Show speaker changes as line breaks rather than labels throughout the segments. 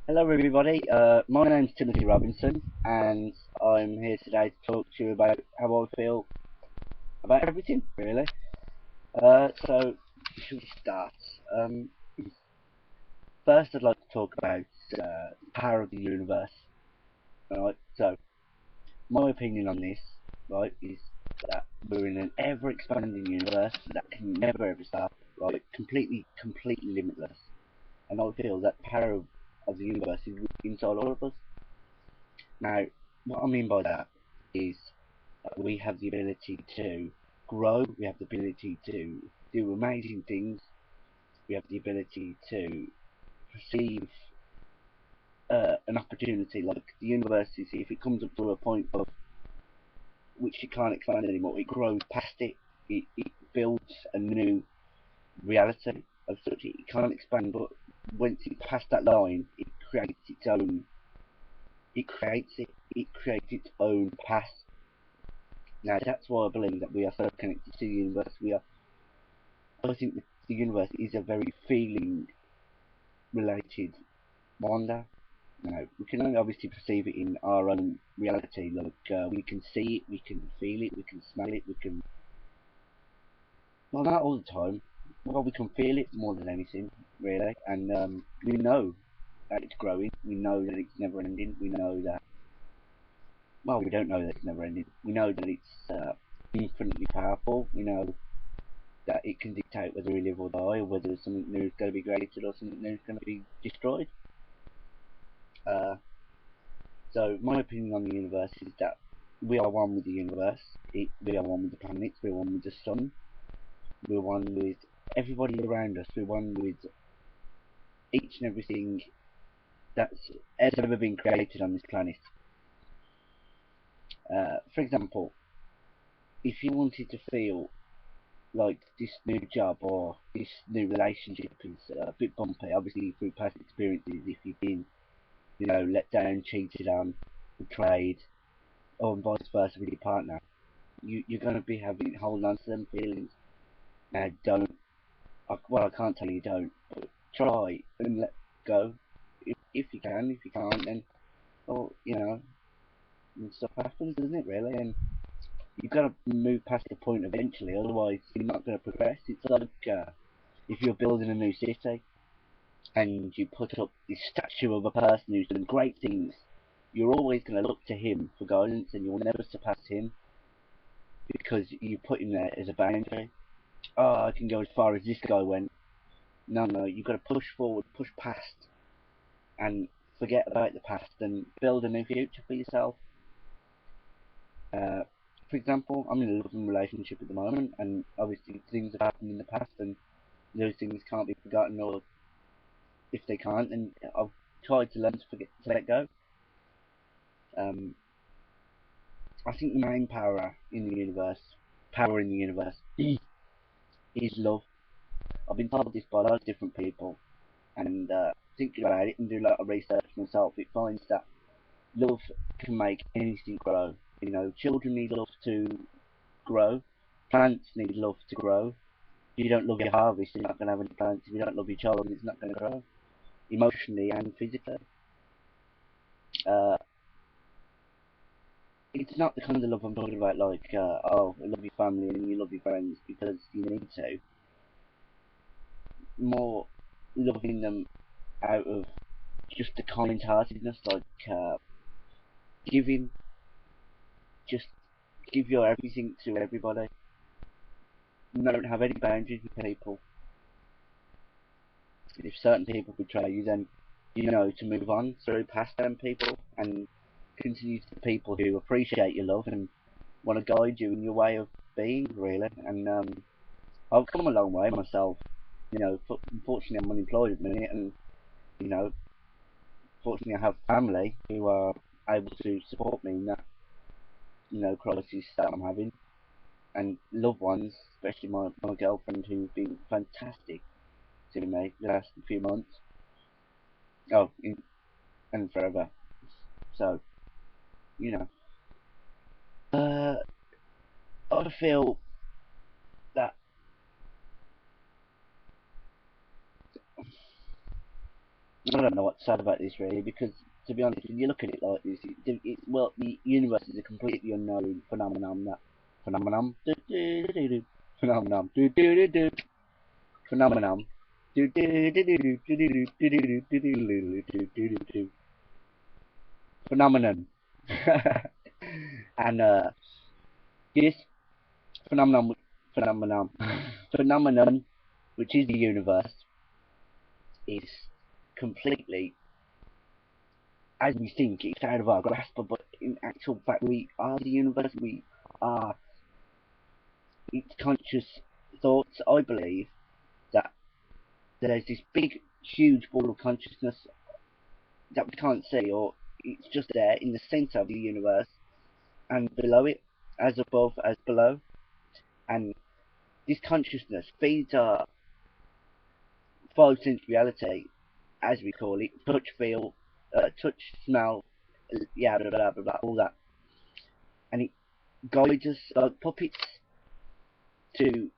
Hello everybody, my name's Timothy Robinson and I'm here today to talk to you about how I feel about everything, really. So, should we start? Um, First I'd like to talk about the power of the universe. Right, so my opinion on this, right, is that we're in an ever-expanding universe that can never ever stop, right, completely limitless. And I feel that the power of the universe is inside all of us. Now, what I mean by that is that we have the ability to grow, we have the ability to do amazing things, we have the ability to perceive an opportunity like the universe. You see, if it comes up to a point of which it can't expand anymore, it grows past it, it builds a new reality of such it can't expand, but once it's past that line, it creates its own, it creates its own path. Now that's why I believe that we are so connected to the universe. I think the universe is a very feeling related wonder. Now we can only obviously perceive it in our own reality. Like we can see it, we can feel it, we can smell it, we can, well, not all the time. Well, we can feel it more than anything, really. And we know that it's growing. We know that it's never ending. We know that, well, we don't know that it's never ending. We know that it's infinitely powerful. We know that it can dictate whether we live or die, or whether something new is going to be created or something new is going to be destroyed. Uh, so my opinion on the universe is that we are one with the universe. We are one with the planets. We're one with the sun. We're one with everybody around us. We're one with each and everything that's ever been created on this planet. For example, if you wanted to feel like this new job or this new relationship is a bit bumpy, obviously through past experiences, if you've been, let down, cheated on, betrayed, or vice versa with your partner, you're going to be having hold on to them feelings. Now, don't, well, I can't tell you don't, but try and let go if you can. If you can't, then, well, and stuff happens, doesn't it, really? And you've got to move past the point eventually, otherwise, you're not going to progress. It's like if you're building a new city and you put up this statue of a person who's done great things, you're always going to look to him for guidance and you'll never surpass him because you put him there as a boundary. Oh, I can go as far as this guy went. No, no, you've got to push forward, push past, and forget about the past and build a new future for yourself. Uh, for example, I'm in a loving relationship at the moment, and obviously things have happened in the past, and those things can't be forgotten, or if they can't, then I've tried to learn to forget, to let go. Um, I think the main power in the universe, is love. I've been told this by a lot of different people, and thinking about it and doing a lot of research myself, it finds that love can make anything grow. Children need love to grow. Plants need love to grow. If you don't love your harvest, you're not going to have any plants. If you don't love your child, it's not going to grow, emotionally and physically. Uh, it's not the kind of love I'm talking about, like, oh, I love your family and you love your friends because you need to. More loving them out of just the kind-heartedness, like giving, just give your everything to everybody. Don't have any boundaries with people. If certain people betray you, then you know to move on through past them people and continue to the people who appreciate your love and want to guide you in your way of being, really. And I've come a long way myself. Unfortunately, I'm unemployed at the minute, and you know, fortunately, I have family who are able to support me in that, crisis that I'm having, and loved ones, especially my girlfriend, who's been fantastic to me the last few months. Oh, and forever. So, you know, uh, I feel that don't know what to say about this really, because to be honest, when you look at it like this, well, the universe is a completely unknown phenomenon. That phenomenon, phenomenon, phenomenon, phenomenon, and this phenomenon, phenomenon, phenomenon, which is the universe, is completely, as we think, it's out of our grasp, but in actual fact, we are the universe. We are its conscious thoughts. I believe that there's this big, huge ball of consciousness that we can't see, or it's just there in the center of the universe, and below it, as above, as below, and this consciousness feeds our five sense reality, as we call it: touch, feel, touch, smell, yeah, blah blah blah blah, all that, and it guides us like puppets to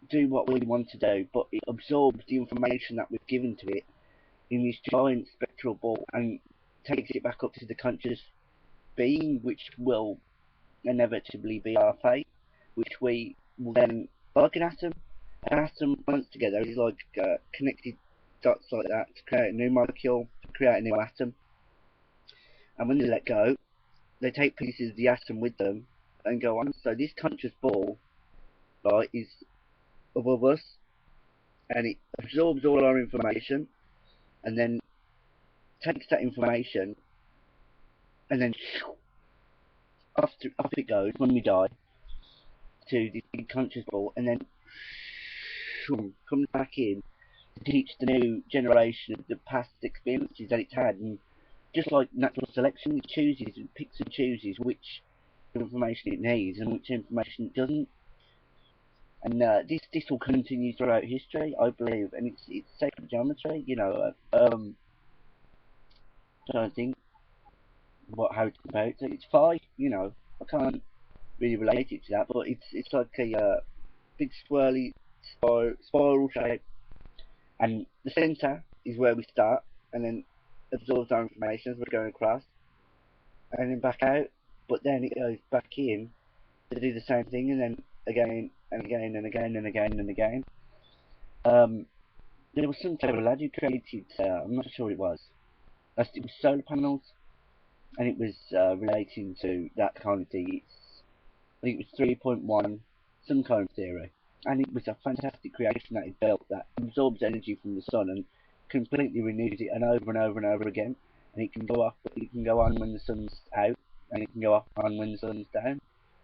do what we want to do, but it absorbs the information that we've given to it in this giant spectral ball and takes it back up to the conscious being, which will inevitably be our fate, which we will then, like an atom. An atom once together is like connected dots like that to create a new molecule, to create a new atom. And when they let go, they take pieces of the atom with them and go on. So this conscious ball, right, is above us, and it absorbs all our information, and then takes that information, and then off it goes when we die to this big conscious ball, and then comes back in to teach the new generation of the past experiences that it's had. And just like natural selection, it chooses, it picks and chooses which information it needs and which information it doesn't. And this will continue throughout history, I believe, and it's sacred geometry. You know, trying to think how to compare it. It's phi. You know, I can't really relate it to that, but it's like a big swirly spiral shape, and the center is where we start, and then absorbs our information as we're going across, and then back out. But then it goes back in to do the same thing, and then again and again and again and again and again. There was some clever lad who created, I'm not sure what it was. It was solar panels, and it was relating to that kind of thing. I think it was 3.1, some kind of theory. And it was a fantastic creation that he built that absorbs energy from the sun and completely renews it, and over and over and over again. And it can go off, it can go on when the sun's out, and it can go off on when the sun's down.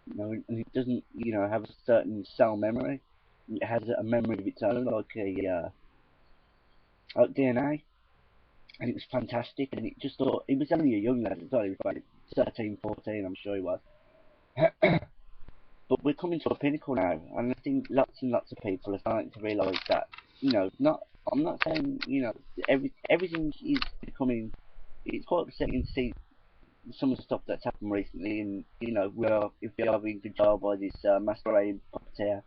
You know, and it doesn't, you know, have a certain cell memory. It has a memory of its own, like DNA. And it was fantastic. And it just thought, he was only a young lad as well. He was like 13, 14, I'm sure he was. But we're coming to a pinnacle now, and I think lots and lots of people are starting to realise that, you know, I'm not saying, you know, everything is becoming, it's quite upsetting to see some of the stuff that's happened recently, and, you know, if we are being controlled by this masquerade puppeteer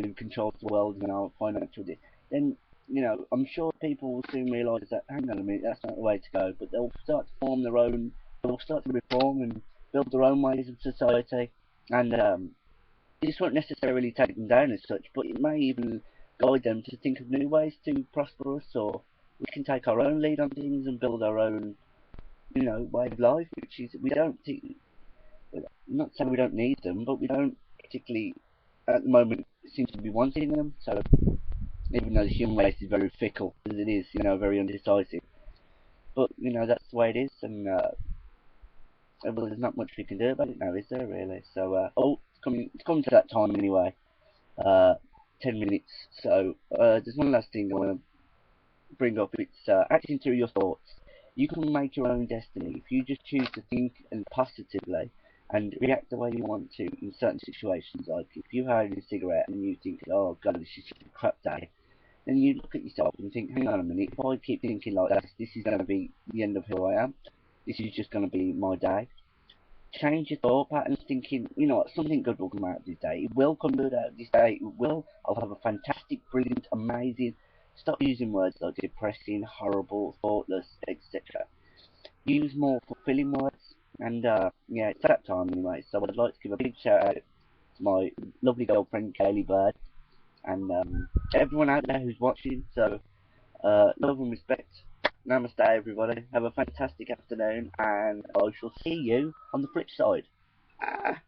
who controls the world and our financial, then, you know, I'm sure people will soon realise that, hang on a minute, that's not the way to go, but they'll start to form their own, they'll start to reform and build their own ways of society, and this won't necessarily take them down as such, but it may even guide them to think of new ways to prosper us, or we can take our own lead on things and build our own, you know, way of life, which is, we don't think, I'm not saying we don't need them, but we don't particularly, at the moment, seem to be wanting them. So, even though the human race is very fickle, as it is, you know, very undecisive, but, you know, that's the way it is, and, well, there's not much we can do about it now, is there, really? So, it's coming to that time anyway. 10 minutes. So, there's one last thing I want to bring up. It's acting through your thoughts. You can make your own destiny if you just choose to think and positively and react the way you want to in certain situations. Like if you had a cigarette and you think, oh god, this is just a crap day, then you look at yourself and think, hang on a minute, if I keep thinking like this is going to be the end of who I am. This is just going to be my day. Change your thought patterns, thinking, you know what, something good will come out of this day. It will come good out of this day. It will. I'll have a fantastic, brilliant, amazing, Stop using words like depressing, horrible, thoughtless, etc. Use more fulfilling words. And yeah, it's that time anyway. So I'd like to give a big shout out to my lovely girlfriend Kaylee Bird and everyone out there who's watching. So love and respect. Namaste, everybody. Have a fantastic afternoon, and I shall see you on the flip side. Ah.